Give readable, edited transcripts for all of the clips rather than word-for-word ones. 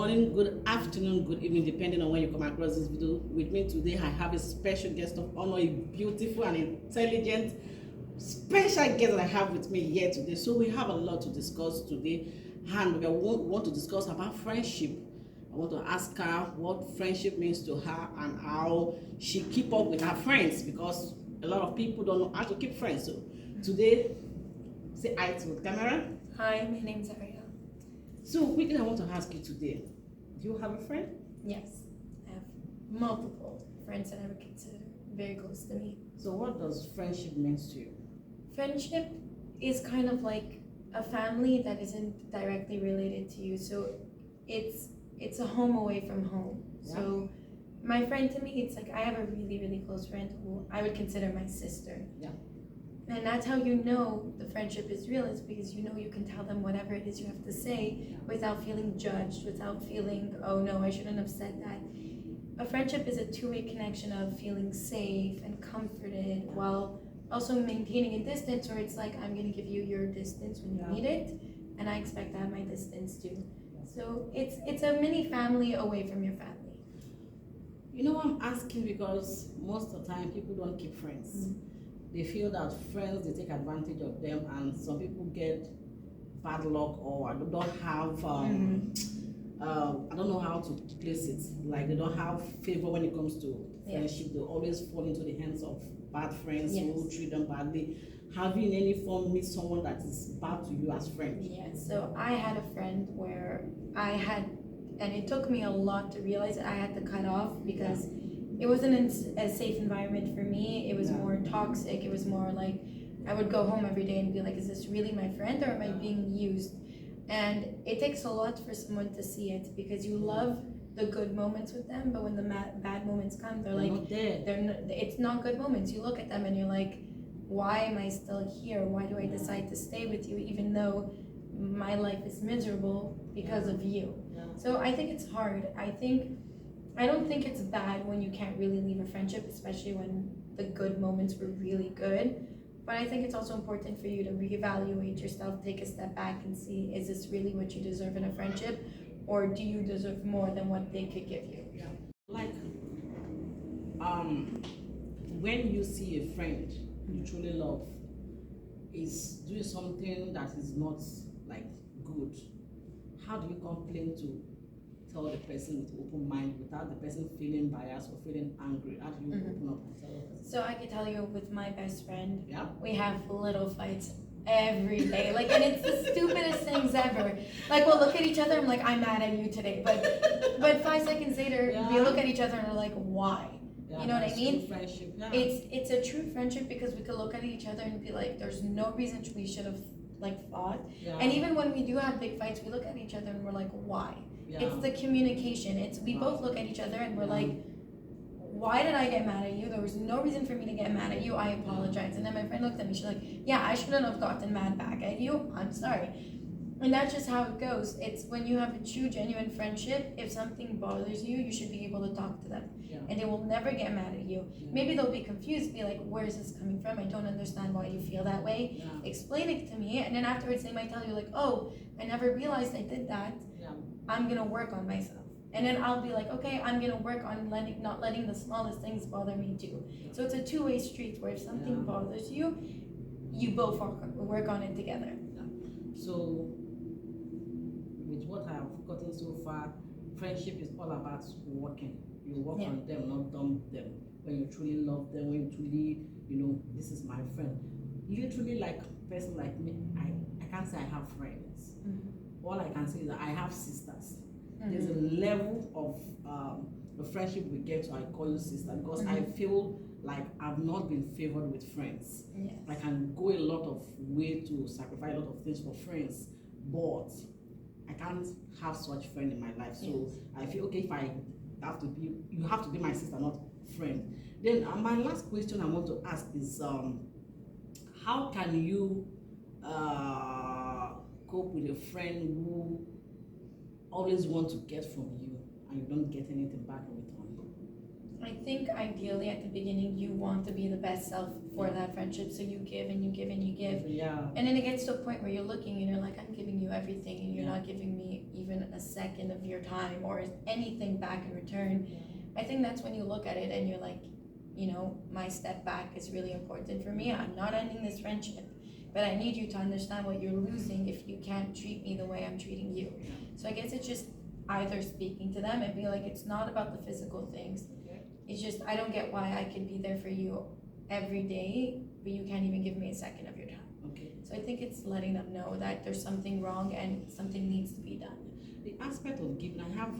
morning, good afternoon, good evening, depending on when you come across this video. With me today, I have a special guest of honor, a beautiful and intelligent special guest that I have with me here today. So we have a lot to discuss today, and we want to discuss about friendship. I want to ask her what friendship means to her and how she keep up with her friends, because a lot of people don't know how to keep friends. So today, say hi to the camera. Hi, my name's Ariel. So quickly, I want to ask you today, do you have a friend? Yes, I have multiple friends that I would consider very close to me. So what does friendship mean to you? Friendship is kind of like a family that isn't directly related to you. So it's a home away from home. Yeah. So my friend, to me, it's like I have a really, really close friend who I would consider my sister. Yeah. And that's how you know the friendship is real, is because you know you can tell them whatever it is you have to say without feeling judged, without feeling, oh no, I shouldn't have said that. A friendship is a two-way connection of feeling safe and comforted while also maintaining a distance, where it's like, I'm going to give you your distance when you need it, and I expect to have my distance too. So it's a mini family away from your family. You know, I'm asking because most of the time people don't keep friends. Mm-hmm. They feel that friends, they take advantage of them, and some people get bad luck or don't have I don't know how to place it, like they don't have favor when it comes to friendship. They always fall into the hands of bad friends who treat them badly. Have you in any form met someone that is bad to you as friend? Yes, so I had a friend where and it took me a lot to realize that I had to cut off, because it wasn't a safe environment for me. It was more toxic. It was more like I would go home every day and be like, is this really my friend, or am I being used? And it takes a lot for someone to see it, because you love the good moments with them, but when the bad moments come, they're like, it's not good moments. You look at them and you're like, why am I still here? Why do I decide to stay with you even though my life is miserable because of you? So I think it's hard. I don't think it's bad when you can't really leave a friendship, especially when the good moments were really good. But I think it's also important for you to reevaluate yourself, take a step back and see, is this really what you deserve in a friendship? Or do you deserve more than what they could give you? Yeah. Like, when you see a friend you truly love is doing something that is not like good, how do you complain to tell the person with open mind without the person feeling biased or feeling angry? How do you open up and tell the person? So I can tell you, with my best friend, we have little fights every day, like, and it's the stupidest things ever. Like, we'll look at each other, I'm like, I'm mad at you today, but 5 seconds later we look at each other and we're like, why? You know what I mean? Friendship. It's a true friendship, because we could look at each other and be like, there's no reason we should have like fought. And even when we do have big fights, we look at each other and we're like, why? It's the communication. It's we both look at each other and we're like, why did I get mad at you? There was no reason for me to get mad at you. I apologize. And then my friend looked at me, she's like, yeah, I shouldn't have gotten mad back at you. I'm sorry. And that's just how it goes. It's when you have a true, genuine friendship, if something bothers you, you should be able to talk to them. And they will never get mad at you. Maybe they'll be confused, be like, where is this coming from? I don't understand why you feel that way. Explain it to me. And then afterwards they might tell you like, oh, I never realized I did that. I'm gonna work on myself. And then I'll be like, okay, I'm gonna work on not letting the smallest things bother me too. So it's a two-way street, where if something bothers you, you both work on it together. So with what I have gotten so far, friendship is all about working. You work on them, not dump them. When you truly love them, when you truly, this is my friend. Literally, like a person like me, I can't say I have friends. All I can say is that I have sisters. There's a level of the friendship we get to, I call you sister, because I feel like I've not been favored with friends. I can go a lot of way to sacrifice a lot of things for friends, but I can't have such friend in my life. So I feel, okay, if I have to be, you have to be my sister, not friend. Then my last question I want to ask is, how can you cope with a friend who always want to get from you and you don't get anything back in return? I think ideally at the beginning you want to be the best self for that friendship, so you give and you give and you give. And then it gets to a point where you're looking and you're like, I'm giving you everything and you're not giving me even a second of your time or anything back in return, I think that's when you look at it and you're like, you know, my step back is really important for me. I'm not ending this friendship, but I need you to understand what you're losing if you can't treat me the way I'm treating you. So I guess it's just either speaking to them and be like, it's not about the physical things. It's just, I don't get why I can be there for you every day, but you can't even give me a second of your time. Okay. So I think it's letting them know that there's something wrong and something needs to be done. The aspect of giving, I have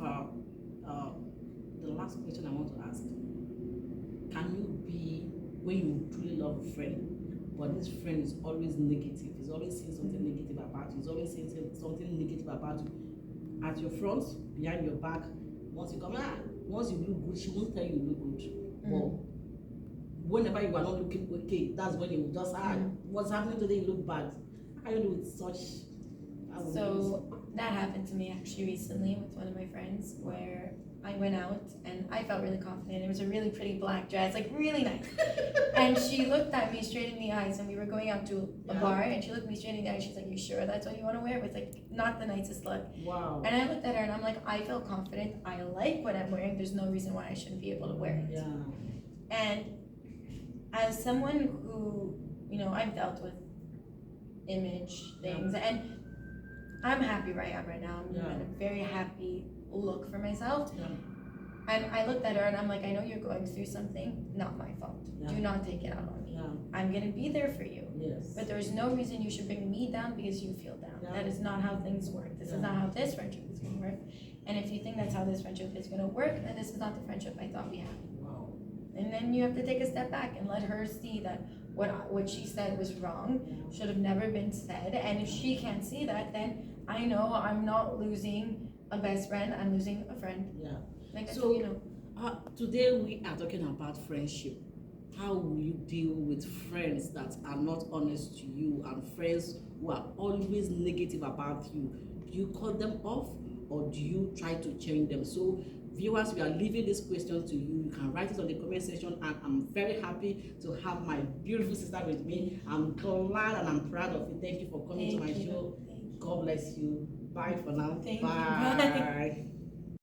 the last question I want to ask. Can you be, when you truly love a friend, but this friend is always negative, he's always saying something negative about you, he's always saying something negative about you at your front, behind your back, once you come, once you look good, she won't tell you you look good. But whenever you are not looking okay, that's when you will just, what's happening today, you look bad. How do you do with such? So that happened to me actually recently with one of my friends, where I went out and I felt really confident. It was a really pretty black dress, like really nice. And she looked at me straight in the eyes, and we were going out to a bar, and she looked me straight in the eyes. She's like, "You sure that's what you want to wear?" It was like not the nicest look. Wow. And I looked at her and I'm like, I feel confident. I like what I'm wearing. There's no reason why I shouldn't be able to wear it. Yeah. And as someone who, you know, I've dealt with image things, and I'm happy where I am right now. I'm in a very happy look for myself. And I looked at her and I'm like, I know you're going through something, not my fault. Do not take it out on me. I'm gonna be there for you. Yes. But there's no reason you should bring me down because you feel down. That is not how things work. This is not how this friendship is gonna work. And if you think that's how this friendship is gonna work, then this is not the friendship I thought we had. Wow. And then you have to take a step back and let her see that what she said was wrong, should have never been said. And if she can't see that, then I know I'm not losing a best friend, I'm losing a friend. Yeah. Like, so, you know. Today we are talking about friendship. How will you deal with friends that are not honest to you and friends who are always negative about you? Do you cut them off or do you try to change them? So viewers, we are leaving this question to you. You can write it on the comment section, and I'm very happy to have my beautiful sister with me. I'm glad and I'm proud of you. Thank you for coming to my show. God bless you. Bye for now. Thank you. Bye.